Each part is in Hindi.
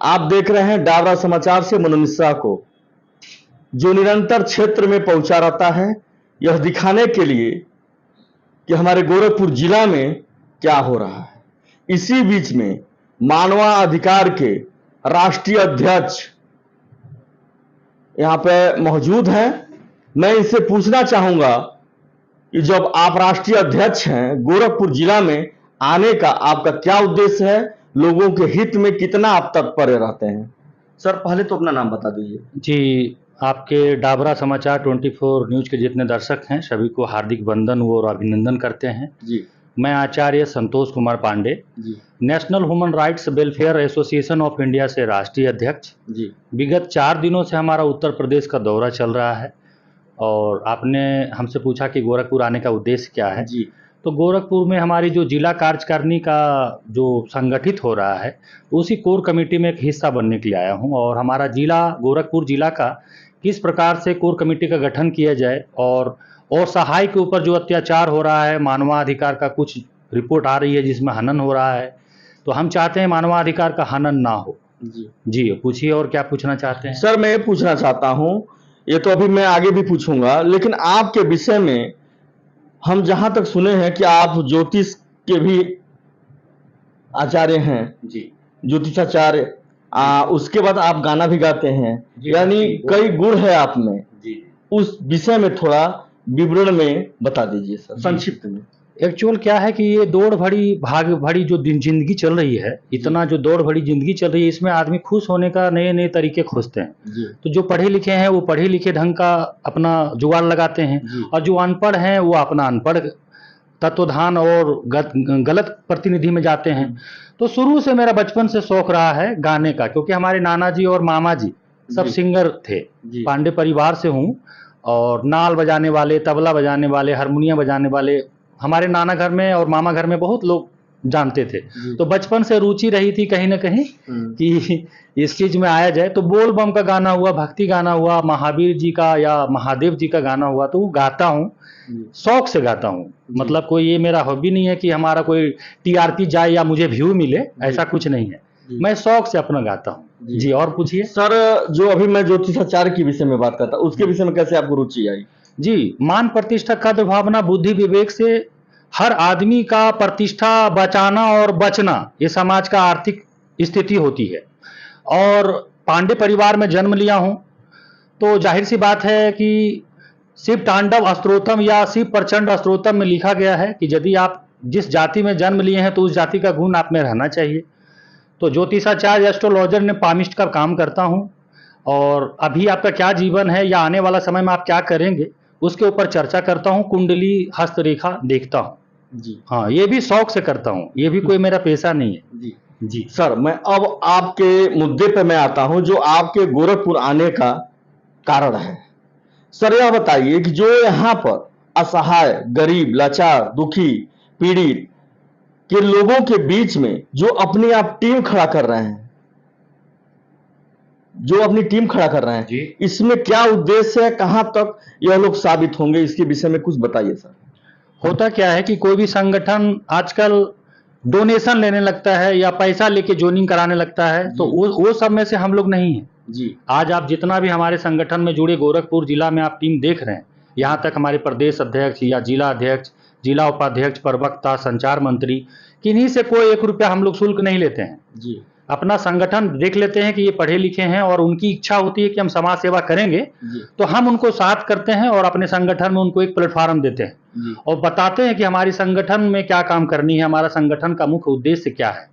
आप देख रहे हैं डाबरा समाचार से मनोज मिश्रा को, जो निरंतर क्षेत्र में पहुंचा रहता है यह दिखाने के लिए कि हमारे गोरखपुर जिला में क्या हो रहा है। इसी बीच में मानवाधिकार के राष्ट्रीय अध्यक्ष यहां पे मौजूद हैं। मैं इनसे पूछना चाहूंगा कि जब आप राष्ट्रीय अध्यक्ष हैं, गोरखपुर जिला में आने का आपका क्या उद्देश्य है, लोगों के हित में कितना आप तत्पर रहते हैं? सर पहले तो अपना नाम बता दीजिए। जी, आपके डाबरा समाचार 24 न्यूज के जितने दर्शक हैं सभी को हार्दिक वंदन और अभिनंदन करते हैं जी। मैं Acharya Santosh Kumar Pande ji. National Human Rights Welfare Association of India से राष्ट्रीय अध्यक्ष। जी। विगत 4 दिनों से हमारा उत्तर प्रदेश का दौरा चल रहा है और आपने हमसे पूछा कि गोरखपुर आने का उद्देश्य क्या है। जी। तो गोरखपुर में हमारी जो जिला कार्यकारिणी का जो संगठित हो रहा है उसी कोर कमेटी में एक हिस्सा बनने के लिए आया हूं और हमारा जिला गोरखपुर जिला का किस प्रकार से कोर कमेटी का गठन किया जाए और सहाय के ऊपर जो अत्याचार हो रहा है, मानवाधिकार का कुछ रिपोर्ट आ रही है जिसमें हनन हो रहा है, तो हम चाहते हैं मानवाधिकार का हनन ना हो। जी पूछिए और क्या पूछना चाहते हैं? सर मैं ये पूछना चाहता हूं, ये तो अभी मैं आगे भी पूछूंगा, लेकिन आपके विषय में हम जहां तक सुने हैं कि आप ज्योतिष के भी आचार्य हैं। जी, ज्योतिषाचार्य। उसके बाद आप गाना भी गाते हैं, यानी कई गुण है आप में। जी। उस विषय में थोड़ा विवरण में बता दीजिए सर, संक्षिप्त में। एक्चुअल क्या है कि ये दौड़ भरी भाग भरी जो जिंदगी चल रही है, इतना जो दौड़ भरी जिंदगी चल रही है, इसमें आदमी खुश होने का नए नए तरीके खोजते हैं। तो जो पढ़े लिखे हैं वो पढ़े लिखे ढंग का अपना जुगाड़ लगाते हैं और जो अनपढ़ हैं वो अपना अनपढ़ तत्वधान और गलत प्रतिनिधि में जाते हैं। तो शुरू से मेरा बचपन से शौक रहा है गाने का, क्योंकि हमारे नाना जी और मामा जी सब सिंगर थे। पांडे परिवार से हूँ और नाल बजाने वाले, तबला बजाने वाले, हारमोनियम बजाने वाले हमारे नाना घर में और मामा घर में बहुत लोग जानते थे। तो बचपन से रुचि रही थी कहीं ना कहीं कि इस चीज में आया जाए। तो बोल बम का गाना हुआ, भक्ति गाना हुआ, महावीर जी का या महादेव जी का गाना हुआ, तो वो गाता हूँ, शौक से गाता हूँ। मतलब कोई ये मेरा हॉबी नहीं है कि हमारा कोई टीआरपी जाए या मुझे व्यू मिले, ऐसा कुछ नहीं है। मैं शौक से अपना गाता हूँ। जी और पूछिए सर। जो अभी मैं ज्योतिषाचार्य के विषय में बात करता, उसके विषय में कैसे आपको रुचि आई? जी, मान प्रतिष्ठा कद्र भावना बुद्धि विवेक से हर आदमी का प्रतिष्ठा बचाना और बचना ये समाज का आर्थिक स्थिति होती है। और पांडे परिवार में जन्म लिया हूं तो जाहिर सी बात है कि शिव तांडव स्तोत्रम या शिव प्रचंड स्तोत्रम में लिखा गया है कि यदि आप जिस जाति में जन्म लिए हैं तो उस जाति का गुण आप में रहना चाहिए। तो ज्योतिषाचार्य एस्ट्रोलॉजर ने पामिस्ट का काम करता हूं और अभी आपका क्या जीवन है या आने वाला समय में आप क्या करेंगे उसके ऊपर चर्चा करता हूं, कुंडली हस्तरेखा देखता हूं। जी हाँ, ये भी शौक से करता हूं, ये भी कोई मेरा पेशा नहीं है। जी जी सर, मैं अब आपके मुद्दे पे मैं आता हूं, जो आपके गोरखपुर आने का कारण है। सर यह बताइए कि जो यहाँ पर असहाय, गरीब, लाचार, दुखी, पीड़ित के लोगों के बीच में जो अपनी आप टीम खड़ा कर रहे हैं, इसमें क्या उद्देश्य है, कहां तक यह लोग साबित होंगे, इसके विषय में कुछ बताइए सर। होता क्या है कि कोई भी संगठन आजकल डोनेशन लेने लगता है या पैसा लेके ज्वाइनिंग कराने लगता है, तो वो सब में से हम लोग नहीं है। जी आज आप जितना भी हमारे संगठन में जुड़े गोरखपुर जिला में आप टीम देख रहे हैं, यहाँ तक हमारे प्रदेश अध्यक्ष या जिला अध्यक्ष, जिला उपाध्यक्ष, प्रवक्ता, संचार मंत्री, किन्हीं से कोई 1 रुपया हम लोग शुल्क नहीं लेते हैं। जी अपना संगठन देख लेते हैं कि ये पढ़े लिखे हैं और उनकी इच्छा होती है कि हम समाज सेवा करेंगे, तो हम उनको साथ करते हैं और अपने संगठन में उनको एक प्लेटफॉर्म देते हैं और बताते हैं कि हमारी संगठन में क्या काम करनी है, हमारा संगठन का मुख्य उद्देश्य क्या है।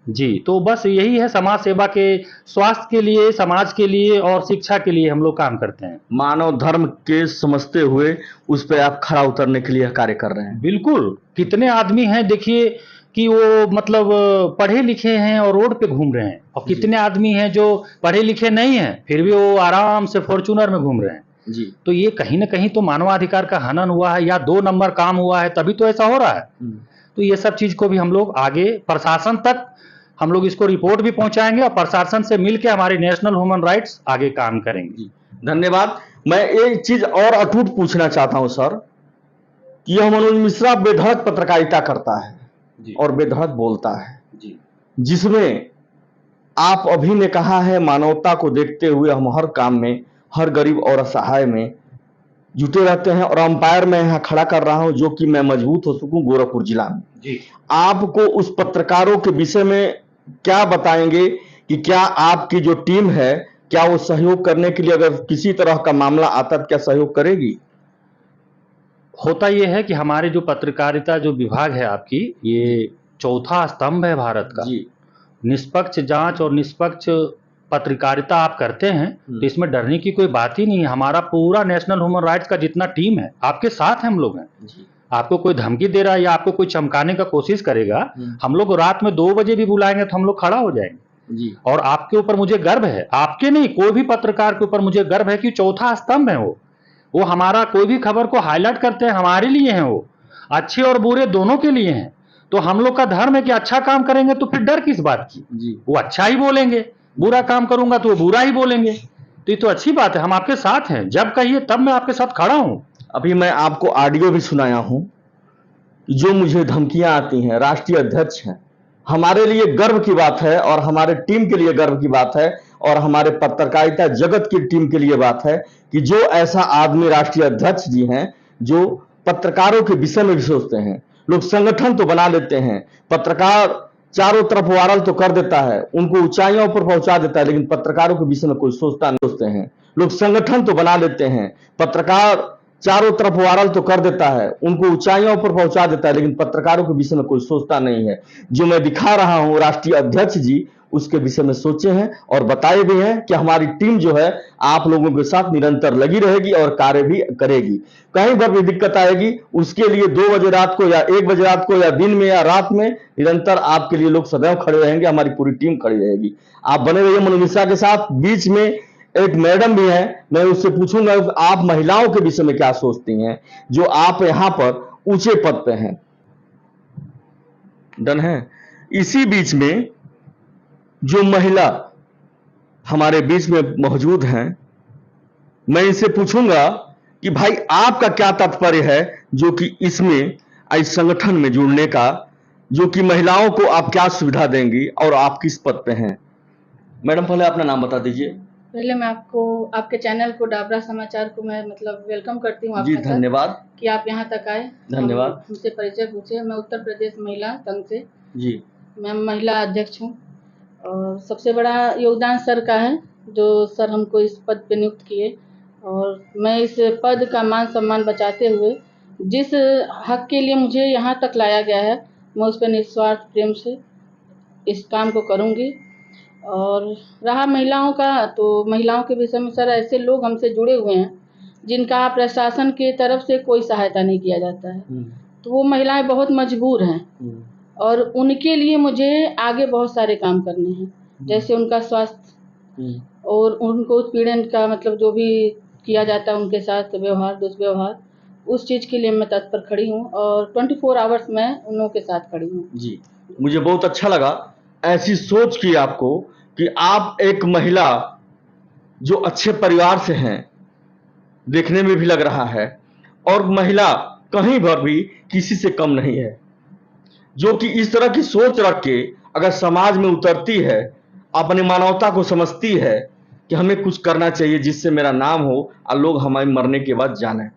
जी तो बस यही है, समाज सेवा के, स्वास्थ्य के लिए, समाज के लिए और शिक्षा के लिए हम लोग काम करते हैं। मानव धर्म के समझते हुए उस पर आप खड़ा उतरने के लिए कार्य कर रहे हैं। बिल्कुल, कितने आदमी हैं देखिए कि वो मतलब पढ़े लिखे हैं और रोड पे घूम रहे हैं, और कितने आदमी हैं जो पढ़े लिखे नहीं हैं फिर भी वो आराम से फॉर्च्यूनर में घूम रहे हैं। जी तो ये कहीं ना कहीं तो मानवाधिकार का हनन हुआ है या 2 नंबर काम हुआ है, तभी तो ऐसा हो रहा है। तो ये सब चीज को भी हम लोग आगे प्रशासन तक हम लोग इसको रिपोर्ट भी पहुंचाएंगे और प्रशासन से मिलकर हमारे नेशनल ह्यूमन राइट्स आगे काम करेंगे। धन्यवाद। मैं एक चीज और अटूट पूछना चाहता हूं सर, कि यह मनोज मिश्रा बेधड़क पत्रकारिता करता है और बेधड़क बोलता है, जिसमें आप अभी ने कहा है मानवता को देखते हुए हम हर काम में, हर गरीब और असहाय में जुटे रहते हैं, और अंपायर मैं यहाँ खड़ा कर रहा हूं जो कि मैं मजबूत हो सकूं गोरखपुर जिला में। जी। आपको उस पत्रकारों के विषय में क्या बताएंगे कि क्या आपकी जो टीम है, क्या वो सहयोग करने के लिए अगर किसी तरह का मामला आता तो क्या सहयोग करेगी? होता ये है कि हमारे जो पत्रकारिता जो विभाग है आपकी, ये चौथा स्तंभ है भारत का। जी। निष्पक्ष जांच और निष्पक्ष पत्रकारिता आप करते हैं तो इसमें डरने की कोई बात ही नहीं है। हमारा पूरा नेशनल ह्यूमन राइट्स का जितना टीम है आपके साथ हम लोग हैं। जी। आपको कोई धमकी दे रहा है या आपको कोई चमकाने का कोशिश करेगा, हम लोग रात में 2 बजे भी बुलाएंगे तो हम लोग खड़ा हो जाएंगे। जी। और आपके ऊपर मुझे गर्व है, आपके नहीं, कोई भी पत्रकार के ऊपर मुझे गर्व है कि चौथा स्तंभ है वो हमारा कोई भी खबर को हाईलाइट करते हैं, हमारे लिए हैं, वो अच्छे और बुरे दोनों के लिए हैं। तो हम लोग का धर्म है कि अच्छा काम करेंगे तो फिर डर किस बात की। जी। वो अच्छा ही बोलेंगे, बुरा काम करूंगा तो वो बुरा ही बोलेंगे। तो ये तो अच्छी बात है, हम आपके साथ हैं, जब कहिए तब मैं आपके साथ खड़ा हूं। अभी मैं आपको ऑडियो भी सुनाया हूं, जो मुझे धमकियां आती हैं, राष्ट्रीय अध्यक्ष हैं। हमारे लिए गर्व की बात है और हमारे टीम के लिए गर्व की बात है और हमारे पत्रकारिता जगत की टीम के लिए बात है कि जो ऐसा आदमी राष्ट्रीय अध्यक्ष जी हैं जो पत्रकारों के विषय में भी सोचते हैं। लोग संगठन तो बना लेते हैं, पत्रकार चारों तरफ वायरल तो कर देता है, उनको ऊंचाइयों पर पहुंचा देता है, लेकिन पत्रकारों के विषय में कोई सोचता नहीं। सोचते हैं लोग संगठन तो बना लेते हैं, पत्रकार चारों तरफ वायरल तो कर देता है, उनको ऊंचाइयों पर पहुंचा देता है, लेकिन पत्रकारों के विषय में कोई सोचता नहीं है। जो मैं दिखा रहा हूं राष्ट्रीय अध्यक्ष जी उसके विषय में सोचे हैं और बताए भी हैं कि हमारी टीम जो है आप लोगों के साथ निरंतर लगी रहेगी और कार्य भी करेगी। कहीं पर भी दिक्कत आएगी उसके लिए 2 बजे रात को या 1 बजे रात को या दिन में या रात में निरंतर आपके लिए लोग सदैव खड़े रहेंगे, हमारी पूरी टीम खड़ी रहेगी। आप बने रहिए मनोनिशा के साथ। बीच में एक मैडम भी है, मैं उससे पूछूंगा आप महिलाओं के विषय में क्या सोचती हैं जो आप यहां पर ऊंचे पद पे हैं। डन है। इसी बीच में जो महिला हमारे बीच में मौजूद हैं, मैं इनसे पूछूंगा कि भाई आपका क्या तात्पर्य है जो कि इसमें इस संगठन में जुड़ने का, जो कि महिलाओं को आप क्या सुविधा देंगी और आप किस पद पे हैं। मैडम पहले अपना नाम बता दीजिए। पहले मैं आपको आपके चैनल को डाबरा समाचार को मैं वेलकम करती हूँ। जी धन्यवाद कि आप यहाँ तक आए, धन्यवाद। हमसे परिचय पूछे। मैं उत्तर प्रदेश महिला संघ से जी मैं महिला अध्यक्ष हूँ और सबसे बड़ा योगदान सर का है जो सर हमको इस पद पे नियुक्त किए, और मैं इस पद का मान सम्मान बचाते हुए जिस हक के लिए मुझे यहाँ तक लाया गया है मैं उस पर निस्वार्थ प्रेम से इस काम को करूँगी। और रहा महिलाओं का, तो महिलाओं के विषय में सर ऐसे लोग हमसे जुड़े हुए हैं जिनका प्रशासन की तरफ से कोई सहायता नहीं किया जाता है, तो वो महिलाएं बहुत मजबूर हैं और उनके लिए मुझे आगे बहुत सारे काम करने हैं, जैसे उनका स्वास्थ्य और उनको उत्पीड़न का जो भी किया जाता है उनके साथ व्यवहार, दुष्व्यवहार, उस चीज़ के लिए मैं तत्पर खड़ी हूँ और 24 आवर्स मैं उन लोगों के साथ खड़ी हूँ। जी मुझे बहुत अच्छा लगा ऐसी सोच की आपको कि आप एक महिला जो अच्छे परिवार से हैं, देखने में भी लग रहा है, और महिला कहीं पर भी किसी से कम नहीं है, जो कि इस तरह की सोच रख के अगर समाज में उतरती है, अपनी मानवता को समझती है कि हमें कुछ करना चाहिए जिससे मेरा नाम हो और लोग हमारे मरने के बाद जाने।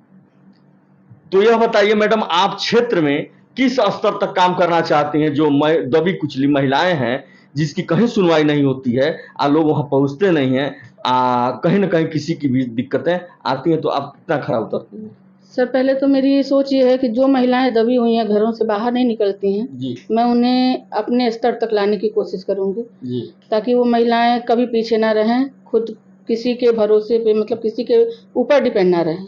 तो यह बताइए मैडम, आप क्षेत्र में किस स्तर तक काम करना चाहती हैं? जो दबी कुचली महिलाएं हैं जिसकी कहीं सुनवाई नहीं होती है और लोग वहां पहुंचते नहीं हैं, कहीं ना कहीं किसी की भी दिक्कतें आती हैं, तो आप कितना खरा उतरती हैं? सर पहले तो मेरी सोच ये है कि जो महिलाएं दबी हुई हैं, घरों से बाहर नहीं निकलती हैं, मैं उन्हें अपने स्तर तक लाने की कोशिश करूंगी ताकि वो महिलाएं कभी पीछे ना रहें, खुद किसी के भरोसे पे किसी के ऊपर डिपेंड ना रहें।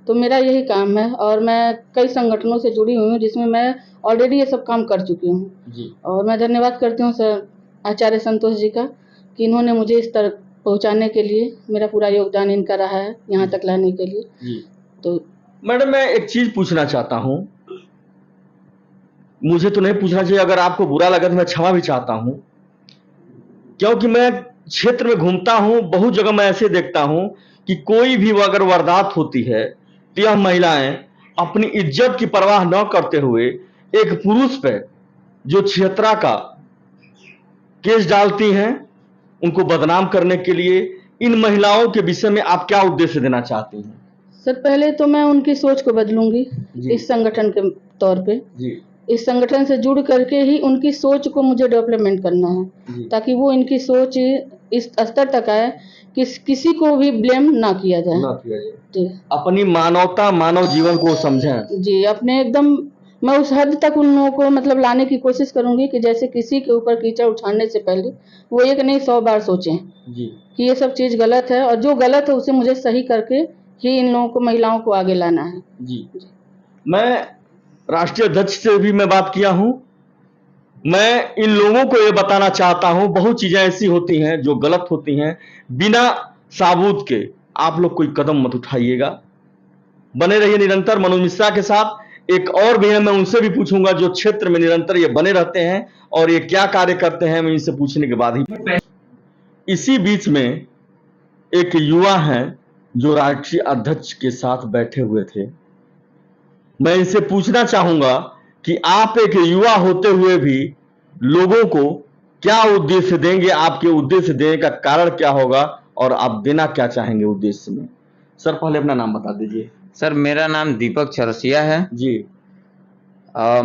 तो मेरा यही काम है और मैं कई संगठनों से जुड़ी हुई हूँ जिसमें मैं ऑलरेडी ये सब काम कर चुकी हूँ। और मैं धन्यवाद करती हूँ सर आचार्य संतोष जी का कि इन्होंने मुझे इस तरह पहुँचाने के लिए, मेरा पूरा योगदान इनका रहा है यहाँ तक लाने के लिए। तो मैडम मैं एक चीज पूछना चाहता हूं, मुझे तो नहीं पूछना चाहिए, अगर आपको बुरा लगा तो मैं क्षमा भी चाहता हूं, क्योंकि मैं क्षेत्र में घूमता हूं, बहुत जगह मैं ऐसे देखता हूं कि कोई भी अगर वारदात होती है तो यह महिलाएं अपनी इज्जत की परवाह न करते हुए एक पुरुष पे जो छिहत्तरा का केस डालती हैं उनको बदनाम करने के लिए, इन महिलाओं के विषय में आप क्या उद्देश्य देना चाहती हैं? सर पहले तो मैं उनकी सोच को बदलूंगी जी। इस संगठन के तौर पे। जी इस संगठन से जुड़ करके ही उनकी सोच को मुझे डेवलपमेंट करना है, जी ताकि वो इनकी सोच इस स्तर तक आए कि किसी को भी ब्लेम ना किया जाए। ना किया जाए। जी अपनी मानवता, मानव जीवन को समझें। जी, अपने एकदम मैं उस हद तक उन लोगों को मतलब लाने की कोशिश करूंगी कि जैसे किसी के ऊपर कीचड़ उछालने से पहले वो एक नहीं 100 बार सोचें जी कि ये सब चीज़ गलत है, और जो गलत है उसे मुझे सही करके ही इन लोगों को, महिलाओं को आगे लाना है। जी। मैं राष्ट्रीय अध्यक्ष से भी मैं बात किया हूं। मैं इन लोगों को ये बताना चाहता हूं, बहुत चीजें ऐसी होती हैं जो गलत होती हैं, बिना साबूत के आप लोग कोई कदम मत उठाइएगा। बने रहिए निरंतर मनोज मिश्रा के साथ। एक और भी है, मैं उनसे भी पूछूंगा जो क्षेत्र में निरंतर ये बने रहते हैं और ये क्या कार्य करते हैं, मैं इनसे पूछने के बाद ही। इसी बीच में एक युवा हैं जो राष्ट्रीय अध्यक्ष के साथ बैठे हुए थे। मैं इनसे पूछना चाहूंगा कि आप एक युवा होते हुए भी लोगों को क्या उद्देश्य देंगे, आपके उद्देश्य देने का कारण क्या होगा और आप देना क्या चाहेंगे उद्देश्य में? सर पहले अपना नाम बता दीजिए। सर मेरा नाम दीपक चरसिया है। जी।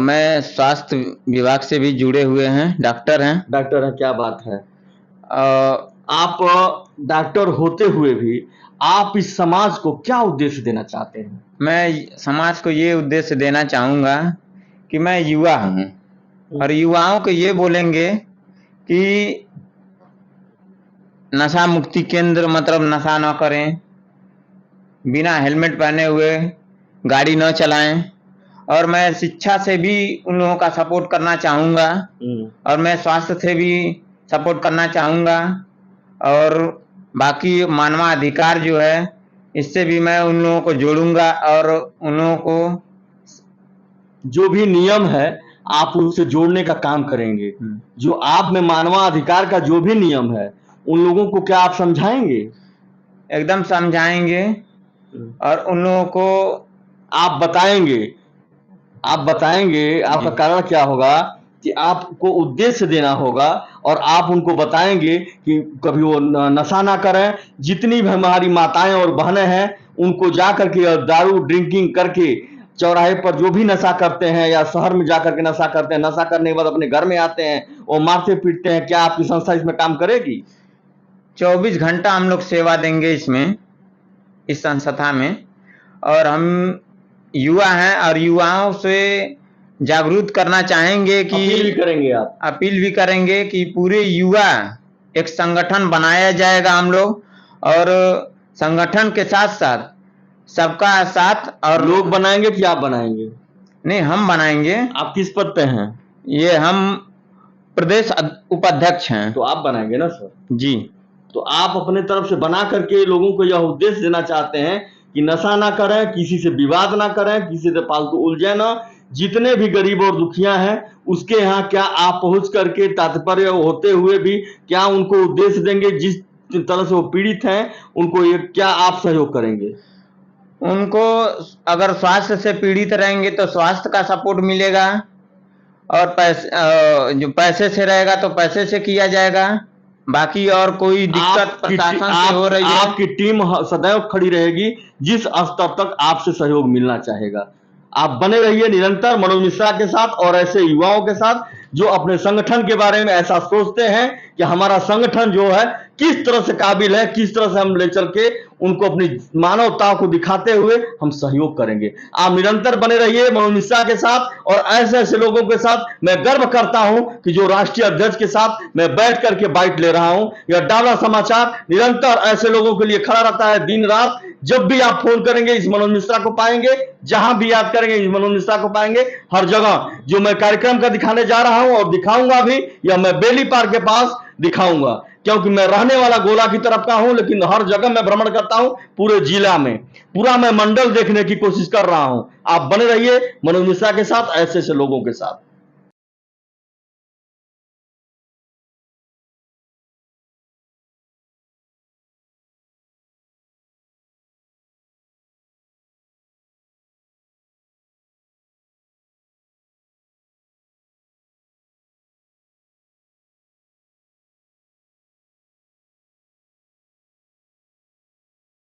मैं स्वास्थ्य विभाग से भी जुड़े हुए हैं, डॉक्टर हैं। डॉक्टर हैं, क्या बात है। अ, आप डॉक्टर होते हुए भी आप इस समाज को क्या उद्देश्य देना चाहते हैं? मैं समाज को ये उद्देश्य देना चाहूँगा कि मैं युवा हूँ और युवाओं को ये बोलेंगे कि नशा मुक्ति केंद्र मतलब नशा न करें, बिना हेलमेट पहने हुए गाड़ी न चलाएं, और मैं शिक्षा से भी उन लोगों का सपोर्ट करना चाहूँगा और मैं स्वास्थ्य से भी सपोर्ट करना चाहूँगा, और बाकी मानवाधिकार जो है इससे भी मैं उन लोगों को जोड़ूंगा और उन लोगों को जो भी नियम है आप उनसे जोड़ने का काम करेंगे। जो आप में मानवाधिकार का जो भी नियम है उन लोगों को क्या आप समझाएंगे? एकदम समझाएंगे और उन लोगों को आप बताएंगे। आपका कारण क्या होगा कि आपको उद्देश्य देना होगा और आप उनको बताएंगे कि कभी वो नशा ना करें। जितनी भी हमारी माताएं और बहनें हैं उनको जा करके दारू ड्रिंकिंग करके चौराहे पर जो भी नशा करते हैं या शहर में जाकर के नशा करते हैं, नशा करने के बाद अपने घर में आते हैं और मारते पीटते हैं, क्या आपकी संस्था इसमें काम करेगी? 24 घंटा हम लोग सेवा देंगे इसमें, इस संस्था में, और हम युवा हैं और युवाओं से जागरूक करना चाहेंगे कि अपील भी करेंगे आप? अपील भी करेंगे कि पूरे युवा एक संगठन बनाया जाएगा हम लोग, और संगठन के साथ साथ सबका साथ। और लोग बनाएंगे कि आप बनाएंगे? नहीं, हम बनाएंगे। आप किस पद पे हैं? ये हम प्रदेश उपाध्यक्ष हैं। तो आप बनाएंगे ना सर? जी। तो आप अपने तरफ से बना करके लोगों को यह उद्देश्य देना चाहते हैं कि नशा ना करें, किसी से विवाद ना करें, किसी से फालतू उलझे ना। जितने भी गरीब और दुखिया हैं उसके यहाँ क्या आप पहुंच करके तात्पर्य होते हुए भी क्या उनको उद्देश्य देंगे? जिस तरह से वो पीड़ित हैं उनको ये क्या आप सहयोग करेंगे? उनको अगर स्वास्थ्य से पीड़ित रहेंगे तो स्वास्थ्य का सपोर्ट मिलेगा, और जो पैसे से रहेगा तो पैसे से किया जाएगा। बाकी और कोई दिक्कत प्रशासन से हो रही है, आपकी टीम सदैव खड़ी रहेगी जिस स्तर तक आपसे सहयोग मिलना चाहेगा। आप बने रहिए निरंतर मनोज मिश्रा के साथ और ऐसे युवाओं के साथ जो अपने संगठन के बारे में ऐसा सोचते हैं कि हमारा संगठन जो है किस तरह से काबिल है, किस तरह से हम ले चल के उनको अपनी मानवता को दिखाते हुए हम सहयोग करेंगे। आप निरंतर बने रहिए मनोज मिश्रा के साथ और ऐसे ऐसे लोगों के साथ। मैं गर्व करता हूं कि जो राष्ट्रीय अध्यक्ष के साथ मैं बैठ करके बाइट ले रहा हूं। यह डावरा समाचार निरंतर ऐसे लोगों के लिए खड़ा रहता है दिन रात। जब भी आप फोन करेंगे इस मनोज मिश्रा को पाएंगे, जहां भी याद करेंगे इस मनोज मिश्रा को पाएंगे। हर जगह जो मैं कार्यक्रम का दिखाने जा रहा हूं और दिखाऊंगा भी, या मैं बेली पार्क के पास दिखाऊंगा, क्योंकि मैं रहने वाला गोला की तरफ का हूं, लेकिन हर जगह मैं भ्रमण करता हूं पूरे जिला में, पूरा मैं मंडल देखने की कोशिश कर रहा हूं। आप बने रहिए मनोज मिश्रा के साथ, ऐसे ऐसे लोगों के साथ।